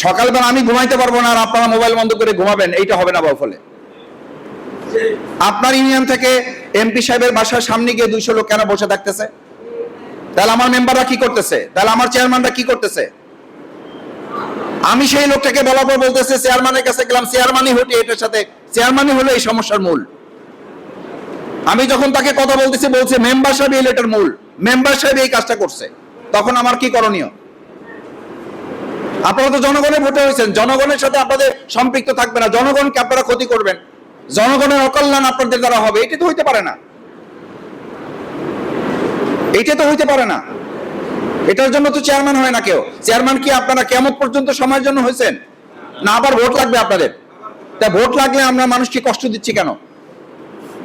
সকালবেলা আমি ঘুমাইতে পারবো না আর আপনারা মোবাইল বন্ধ করে ঘুমাবেন, এইটা হবে না বাউফলে। আপনার ইউনিয়ন থেকে এমপি সাহেবের বাসার সামনে গিয়ে 200 লোক কেন বসে থাকতেছে? তাহলে আমার মেম্বাররা কি করতেছে? তাহলে আমার চেয়ারম্যানরা কি করতেছে? আমি সেই লোকটাকে বলার পর বলতেছে চেয়ারম্যানের কাছে গেলাম, চেয়ারম্যানই হটি এটার সাথে, চেয়ারম্যানই হলো এই সমস্যার মূল। আমি যখন তাকে কথা বলতেছি বলছে মেম্বার সাহেব এই এটার মূল, মেম্বার সাহেব এই কাজটা করছে, তখন আমার কি করণীয়? আপনারা তো জনগণের ভোটে হয়েছেন, জনগণের সাথে আপনাদের সম্পৃক্ত থাকবে না, জনগণকে আপনারা ক্ষতি করবেন, জনগণের অকল্যাণ আপনাদের দ্বারা হবে, এটা তো হইতে পারে না, এইটা তো হইতে পারে না। এটার জন্য তো চেয়ারম্যান হয় না কেউ। চেয়ারম্যান কি আপনারা কিয়ামত পর্যন্ত সময়ের জন্য হয়েছেন? না আবার ভোট লাগবে আপনাদের? তা ভোট লাগলে আমরা মানুষকে কষ্ট দিচ্ছি কেন?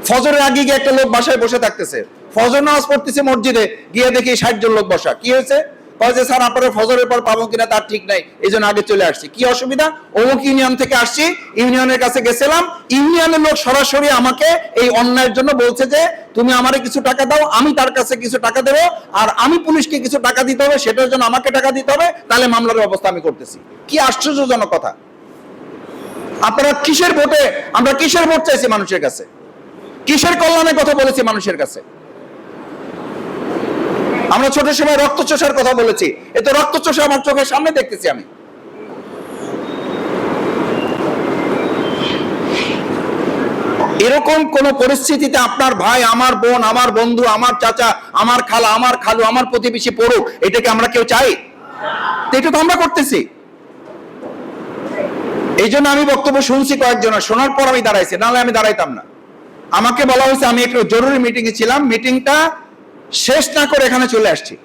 ফজরের আগে গিয়ে একটা লোক বাসায় বসে থাকতেছে, ফজর নামাজ পড়তেছে মসজিদে, গিয়ে দেখি 60 জন লোক বসা। কি হয়েছে? কয় যে স্যার আপনারা ফজরের পর পাবো কিনা তার ঠিক নাই, এই জন্য আগে চলে আসছি। কি অসুবিধা? অমুক ইউনিয়ন থেকে আসছি, ইউনিয়নের কাছে গেছিলাম, ইউনিয়নের লোক সরাসরি আমাকে এই অন্যায়ের জন্য বলছে যে তুমি আমারে কিছু টাকা দাও, আমি তার কাছে কিছু টাকা দেবো, আর আমি পুলিশকে কিছু টাকা দিতে হবে, সেটার জন্য আমাকে টাকা দিতে হবে, তাহলে মামলার ব্যবস্থা আমি করতেছি। কি আশ্চর্যজনক কথা! আপনারা কিসের ভোটে, আমরা কিসের ভোট চাইছি মানুষের কাছে? কিসের কল্যাণের কথা বলেছি মানুষের কাছে? আমরা ছোট সময় রক্ত চোষার কথা বলেছি, এ তো রক্ত চোষা আমার চোখের সামনে দেখতেছি আমি। এরকম কোন পরিস্থিতিতে আপনার ভাই, আমার বোন, আমার বন্ধু, আমার চাচা, আমার খালা, আমার খালু, আমার প্রতিবেশী পড়ুক, এটাকে আমরা কেউ চাই? এটা তো আমরা করতেছি। এই জন্য আমি বক্তব্য শুনছি কয়েকজনের, শোনার পর আমি দাঁড়াইছি, নাহলে আমি দাঁড়াইতাম না। আমাকে বলা হয়েছে, আমি একটু জরুরি মিটিং এ ছিলাম, মিটিংটা শেষ না করে এখানে চলে আসছি,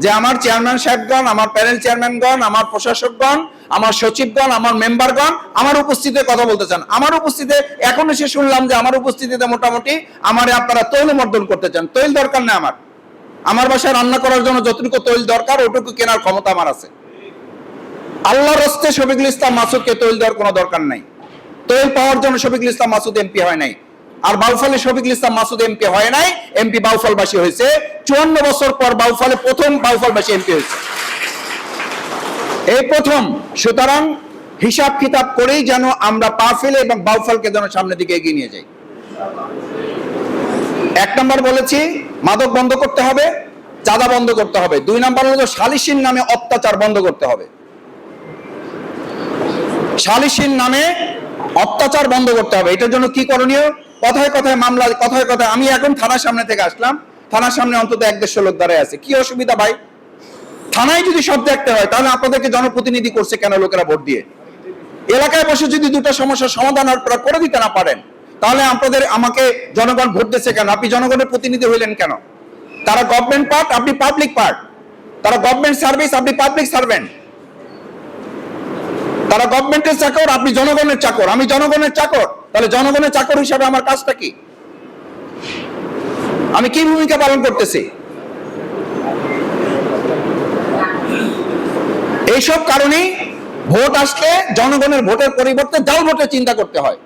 যে আমার চেয়ারম্যান সাহেবগণ, আমার প্যানেল চেয়ারম্যানগণ, আমার প্রশাসকগণ, আমার সচিবগণ, আমার মেম্বারগণ আমার উপস্থিতিতে কথা বলতে চান। আমার উপস্থিতিতে এখন এসে শুনলাম যে আমার উপস্থিতিতে মোটামুটি আমারে আপনারা তৈল মর্দন করতে চান। তৈল দরকার না আমার, আমার বাসায় রান্না করার জন্য যতটুকু তৈল দরকার ওটুকু কেনার ক্ষমতা আমার আছে। আল্লাহর রাস্তে শফিকুল ইসলাম মাসুদকে তৈল দেওয়ার কোনো দরকার নাই। তৈল পাওয়ার জন্য শফিকুল ইসলাম মাসুদ এমপি হয় নাই, আর বাউফলে শফিকুল ইসলাম মাসুদ এমপি হয় নাই, এমপি বাউফলবাসী হয়েছে। 54 বছর পর বাউফলে প্রথম বাউফলবাসী এমপি হয়েছে, এই প্রথম। সুতরাং হিসাব কিতাব করেই যেন আমরা পা ফেলে এবং বাউফলকে যেন সামনের দিকে এগিয়ে নিয়ে যাই। 1 নম্বর বলেছি মাদক বন্ধ করতে হবে, চাঁদা বন্ধ করতে হবে। 2 নম্বর হলো সালিসির নামে অত্যাচার বন্ধ করতে হবে। সালিসির নামে অত্যাচার বন্ধ করতে হবে। এটার জন্য কি করণীয়? কথায় কথায় মামলা, কথায় কথায়। আমি এখন থানার সামনে থেকে আসলাম, থানার সামনে অন্তত 1-150 লোক দাঁড়ায় আছে। কি অসুবিধা ভাই? থানায় যদি সব দেখতে হয়, তাহলে আপনাদেরকে জনপ্রতিনিধি করছে কেন লোকেরা ভোট দিয়ে? এলাকায় বসে যদি 2টা সমস্যার সমাধান আপনারা করে দিতে না পারেন, তাহলে আপনাদের, আমাকে জনগণ ভোট দিচ্ছে কেন? আপনি জনগণের প্রতিনিধি হইলেন কেন? তারা গভর্নমেন্ট পার্ট, আপনি পাবলিক পার্ট। তারা গভর্নমেন্ট সার্ভিস, আপনি পাবলিক সার্ভেন্ট। তারা গভর্নমেন্টের চাকর, আপনি জনগণের চাকর। আমি জনগণের চাকর, তাহলে জনগণের চাকর হিসাবে আমার কাজটা কি? আমি কি ভূমিকা পালন করতেছি? এইসব কারণেই ভোট আসলে জনগণের ভোটের পরিবর্তে জাল ভোটের চিন্তা করতে হয়।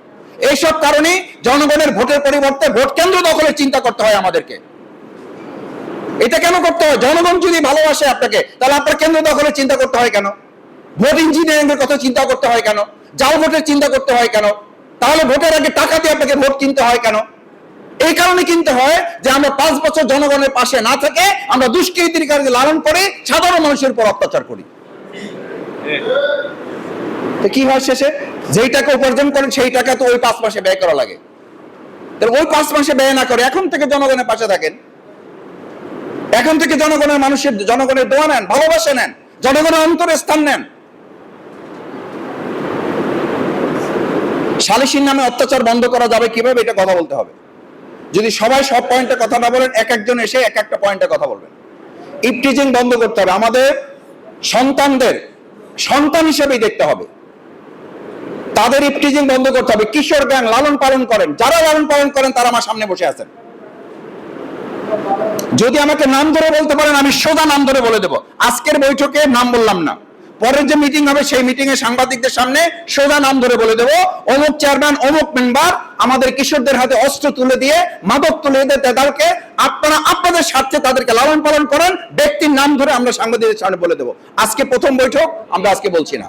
এইসব কারণেই জনগণের ভোটের পরিবর্তে ভোট কেন্দ্র দখলের চিন্তা করতে হয় আমাদেরকে। এটা কেন করতে হয়? জনগণ যদি ভালোবাসে আপনাকে, তাহলে আপনার কেন্দ্র দখলের চিন্তা করতে হয় কেন? ভোট ইঞ্জিনিয়ারিং এর কথা চিন্তা করতে হয় কেন? জাল ভোটের চিন্তা করতে হয় কেন? তাহলে ভোটের আগে টাকা দিয়ে আপনাকে ভোট কিনতে হয় কেন? এই কারণে কিনতে হয় যে আমরা 5 বছর জনগণের পাশে না থেকে আমরা দুষ্কৃতিকারীকে লালন করে সাধারণ মানুষের উপর অত্যাচার করি। কি হয় শেষে? যেই টাকা উপার্জন করেন সেই টাকা তো ওই 5 মাসে ব্যয় করা লাগে। ওই 5 মাসে ব্যয় না করে এখন থেকে জনগণের পাশে থাকেন, এখন থেকে জনগণের, মানুষের, জনগণের দোয়া নেন, ভালোবাসা নেন, জনগণের অন্তরে স্থান নেন। সালিসির নামে অত্যাচার বন্ধ করা যাবে কিভাবে, এটা কথা বলতে হবে। যদি সবাই সব পয়েন্টে কথা না বলেন, একজন এসে একটা পয়েন্টে কথা বলবেন। ইফটিজিং বন্ধ করতে হবে, আমাদের সন্তানদের সন্তান হিসেবেই দেখতে হবে, তাদের ইফটিজিং বন্ধ করতে হবে। কিশোর গ্যাং লালন পালন করেন, যারা লালন পালন করেন তারা আমার সামনে বসে আছেন। যদি আমাকে নাম ধরে বলতে পারেন, আমি সোজা নাম ধরে বলে দেব। আজকের বৈঠকে নাম বললাম না, পরের যে মিটিং হবে সেই মিটিং এ সাংবাদিকদের সামনে সোজা নাম ধরে বলে দেব, অমুক চেয়ারম্যান, অমুক মেম্বার আমাদের কিশোরদের হাতে অস্ত্র তুলে দিয়ে, মাদক তুলে দিয়ে তাদেরকে, আপনারা আপনাদের স্বার্থে তাদেরকে লালন পালন করেন, ব্যক্তির নাম ধরে আমরা সাংবাদিকদের সামনে বলে দেব। আজকে প্রথম বৈঠক, আমরা আজকে বলছি না।